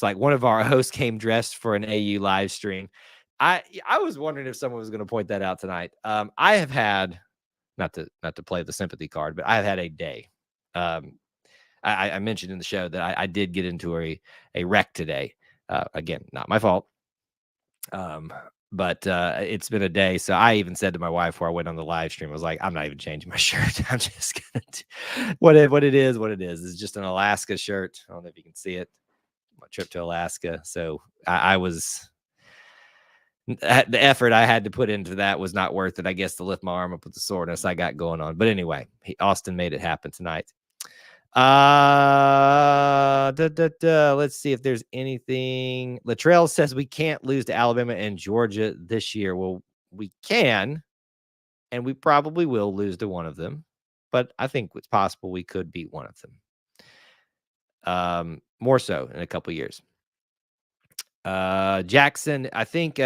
like one of our hosts came dressed for an AU live stream. I was wondering if someone was going to point that out tonight. I have had not to play the sympathy card, but I have had a day. I mentioned in the show that I did get into a wreck today. Again, not my fault. But it's been a day. So I even said to my wife before I went on the live stream, I was like, I'm not even changing my shirt. I'm just going to do what it is. It's just an Alaska shirt. I don't know if you can see it. My trip to Alaska. So I was, the effort I had to put into that was not worth it, I guess, to lift my arm up with the soreness I got going on. But anyway, Austin made it happen tonight. Let's see if there's anything. Latrell says we can't lose to Alabama and Georgia this year. Well, we can. and we probably will lose to one of them, but I think it's possible we could beat one of them. More so in a couple years. Jackson, I think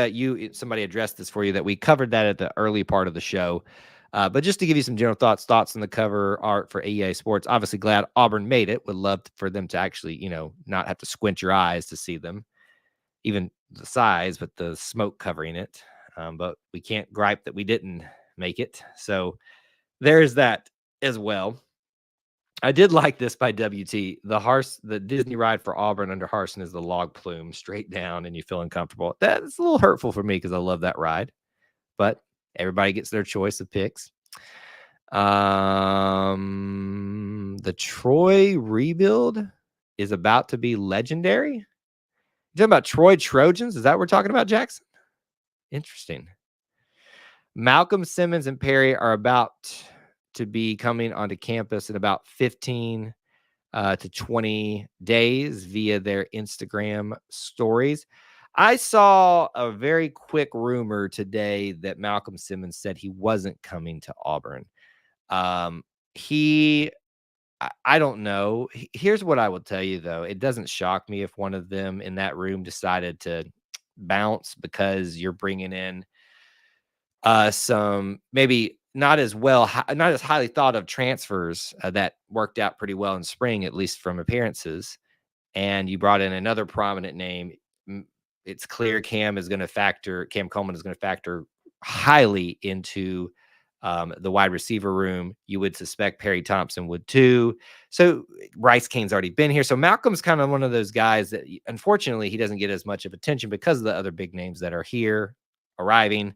somebody addressed this for you, that we covered that at the early part of the show. But just to give you some general thoughts on the cover art for EA Sports, obviously glad Auburn made it. Would love for them to actually, not have to squint your eyes to see them, even the size, but the smoke covering it. But we can't gripe that we didn't make it. So there's that as well. I did like this by WT. The Disney ride for Auburn under Harsin is the log plume straight down, and you feel uncomfortable. That's a little hurtful for me because I love that ride, but everybody gets their choice of picks. The Troy rebuild is about to be legendary. You talking about Troy Trojans? Is that what we're talking about, Jackson? Interesting. Malcolm Simmons and Perry are about to be coming onto campus in about 15 to 20 days via their Instagram stories. I saw a very quick rumor today that Malcolm Simmons said he wasn't coming to Auburn. I don't know. Here's what I will tell you, though. It doesn't shock me if one of them in that room decided to bounce, because you're bringing in some maybe not as highly thought of transfers that worked out pretty well in spring, at least from appearances. And you brought in another prominent name. It's clear Cam Coleman is going to factor highly into the wide receiver room. You would suspect Perry Thompson would too. So Bryce Kane's already been here. So Malcolm's kind of one of those guys that, unfortunately, he doesn't get as much of attention because of the other big names that are here arriving.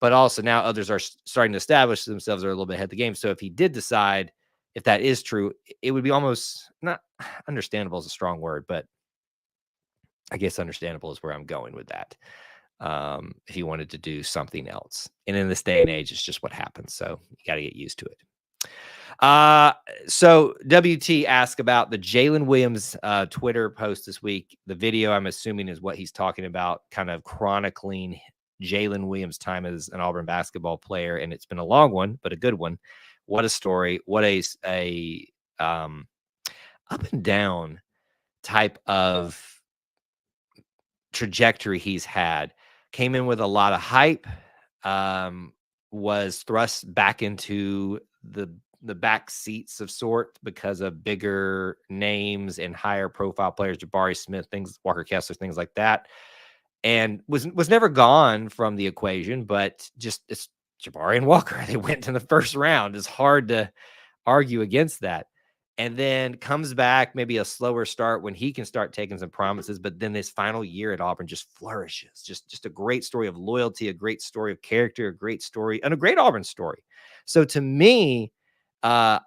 But also now others are starting to establish themselves, are a little bit ahead of the game. So if he did decide, if that is true, it would be almost, not understandable is a strong word, but I guess understandable is where I'm going with that. If he wanted to do something else. And in this day and age, it's just what happens. So you got to get used to it. So WT asked about the Jalen Williams Twitter post this week. The video, I'm assuming, is what he's talking about, kind of chronicling Jalen Williams' time as an Auburn basketball player, and it's been a long one, but a good one. What a story! What a up and down type of trajectory he's had. Came in with a lot of hype, was thrust back into the back seats of sort because of bigger names and higher profile players, Jabari Smith, Walker Kessler, things like that. And was never gone from the equation, but just it's Jabari and Walker. They went in the first round. It's hard to argue against that. And then comes back, maybe a slower start when he can start taking some promises, but then this final year at Auburn just flourishes. Just a great story of loyalty, a great story of character, a great story, and a great Auburn story. So to me, I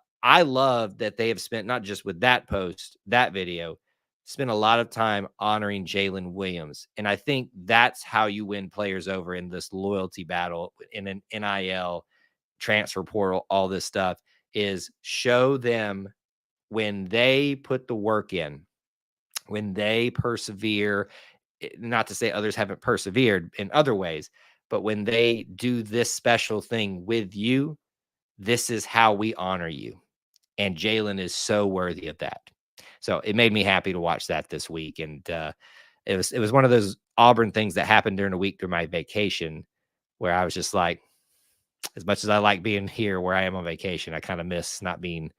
love that they have spent, not just with that post, that video, spent a lot of time honoring Jalen Williams. And I think that's how you win players over in this loyalty battle, in an NIL, transfer portal, all this stuff, is show them when they put the work in, when they persevere, not to say others haven't persevered in other ways, but when they do this special thing with you, this is how we honor you. And Jalen is so worthy of that. So it made me happy to watch that this week. And it was one of those Auburn things that happened during a week during my vacation, where I was just like, as much as I like being here where I am on vacation, I kind of miss not being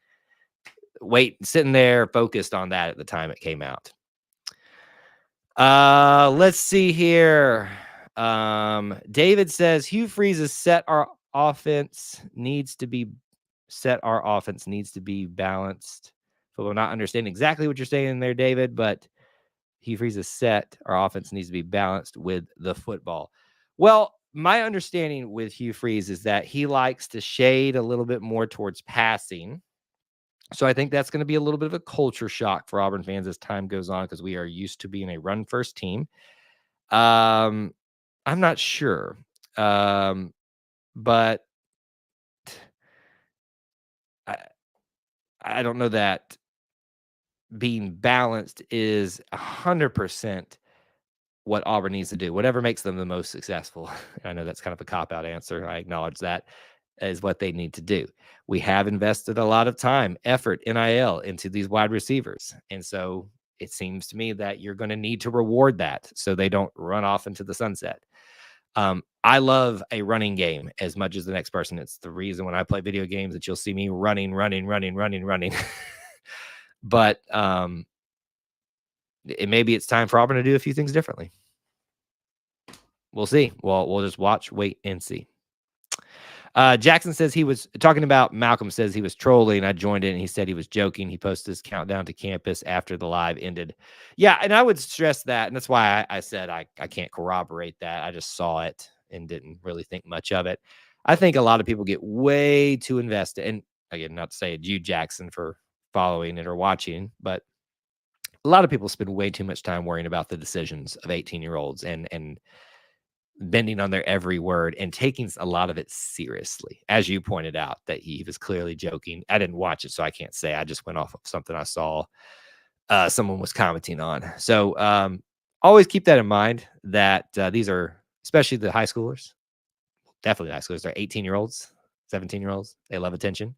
sitting there focused on that at the time it came out. Let's see here. David says Hugh Freeze's our offense needs to be balanced. We're not understanding exactly what you're saying there, David, but Hugh Freeze's our offense needs to be balanced with the football. Well, my understanding with Hugh Freeze is that he likes to shade a little bit more towards passing. So I think that's going to be a little bit of a culture shock for Auburn fans as time goes on, because we are used to being a run-first team. I'm not sure, but I don't know that being balanced is 100% what Auburn needs to do. Whatever makes them the most successful. I know that's kind of a cop-out answer. I acknowledge that. is what they need to do. We have invested a lot of time, effort, NIL into these wide receivers. And so it seems to me that you're going to need to reward that so they don't run off into the sunset. I love a running game as much as the next person. It's the reason when I play video games that you'll see me running. But maybe it's time for Auburn to do a few things differently. We'll see. We'll just watch, wait, and see. Jackson says he was talking about Malcolm says he was trolling. I joined in and he said he was joking. He posted his countdown to campus after the live ended. Yeah, and I would stress that. And that's why I said I can't corroborate that. I just saw it and didn't really think much of it. I think a lot of people get way too invested. And again, not to say it's you, Jackson, for following it or watching, but a lot of people spend way too much time worrying about the decisions of 18-year-olds and bending on their every word and taking a lot of it seriously. As you pointed out, that he was clearly joking. I didn't watch it, so I can't say. I just went off of something I saw someone was commenting on. So always keep that in mind that these are, especially the high schoolers, definitely high schoolers, they're 18-year-olds, 17-year-olds. They love attention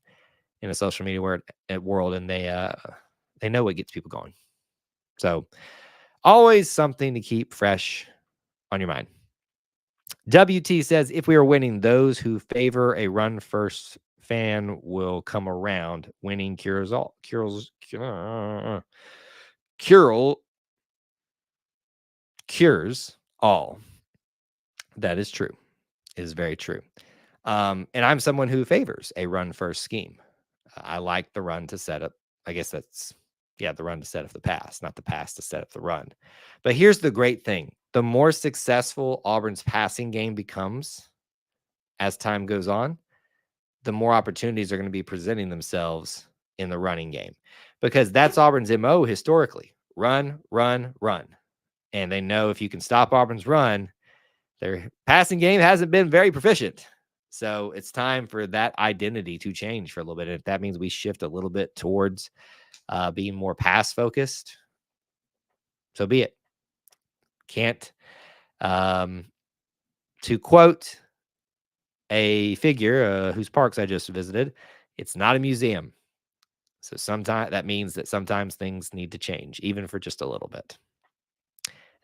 in a social media world, and they know what gets people going. So always something to keep fresh on your mind. WT says, if we are winning, those who favor a run first fan will come around. Winning cures all. Cures all. That is true. It is very true. And I'm someone who favors a run first scheme. I like the run to set up. I guess that's, the run to set up the pass, not the pass to set up the run. But here's the great thing. The more successful Auburn's passing game becomes as time goes on, the more opportunities are going to be presenting themselves in the running game, because that's Auburn's MO historically. Run. And they know if you can stop Auburn's run, their passing game hasn't been very proficient. So it's time for that identity to change for a little bit. And if that means we shift a little bit towards being more pass focused, so be it. Can't, to quote a figure whose parks I just visited, it's not a museum. So sometimes that means that sometimes things need to change, even for just a little bit.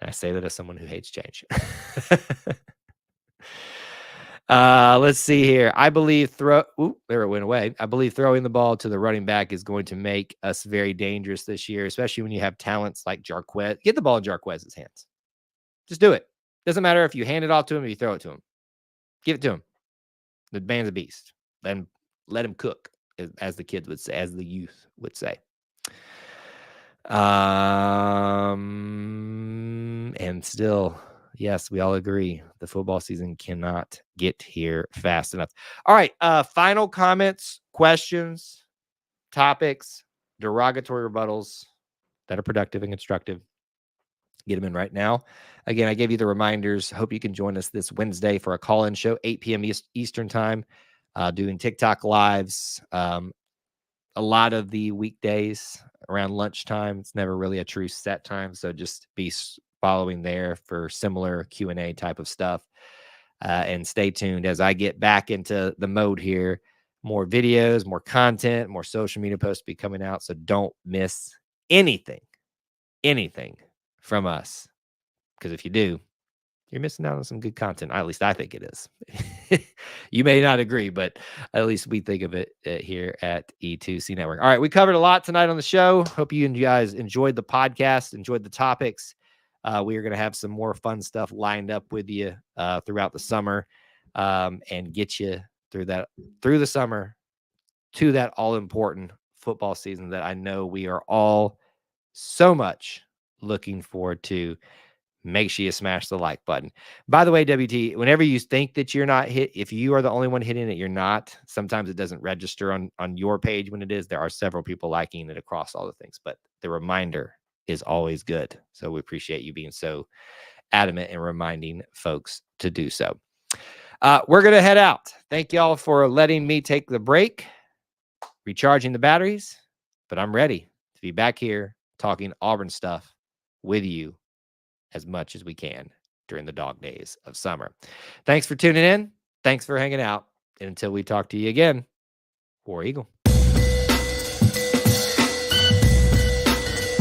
And I say that as someone who hates change. Let's see here. I believe there it went away. I believe throwing the ball to the running back is going to make us very dangerous this year, especially when you have talents like Jarquez. Get the ball in Jarquez's hands. Just do it. Doesn't matter if you hand it off to him or you throw it to him. Give it to him. The man's a beast. Then let him cook, as the kids would say, as the youth would say. And still, yes, we all agree the football season cannot get here fast enough. All right. Final comments, questions, topics, derogatory rebuttals that are productive and constructive. Get them in right now. Again, I gave you the reminders. Hope you can join us this Wednesday for a call-in show, 8 p.m. Eastern time, doing TikTok lives. A lot of the weekdays around lunchtime. It's never really a true set time, so just be following there for similar Q&A type of stuff. And stay tuned as I get back into the mode here. More videos, more content, more social media posts be coming out, so don't miss anything from us, because if you do, you're missing out on some good content. At least I think it is. You may not agree, but at least we think of it here at E2C Network. All right, we covered a lot tonight on the show. Hope you guys enjoyed the podcast, enjoyed the topics. We are going to have some more fun stuff lined up with you throughout the summer, and get you through the summer to that all-important football season that I know we are all so much looking forward to. Make sure you smash the like button. By the way, WT, whenever you think that you're not hit, if you are the only one hitting it, you're not. Sometimes it doesn't register on your page when it is. There are several people liking it across all the things, but the reminder is always good. So we appreciate you being so adamant and reminding folks to do so. We're going to head out. Thank y'all for letting me take the break, recharging the batteries, but I'm ready to be back here talking Auburn stuff with you as much as we can during the dog days of summer. Thanks for tuning in. Thanks for hanging out. And until we talk to you again, War Eagle.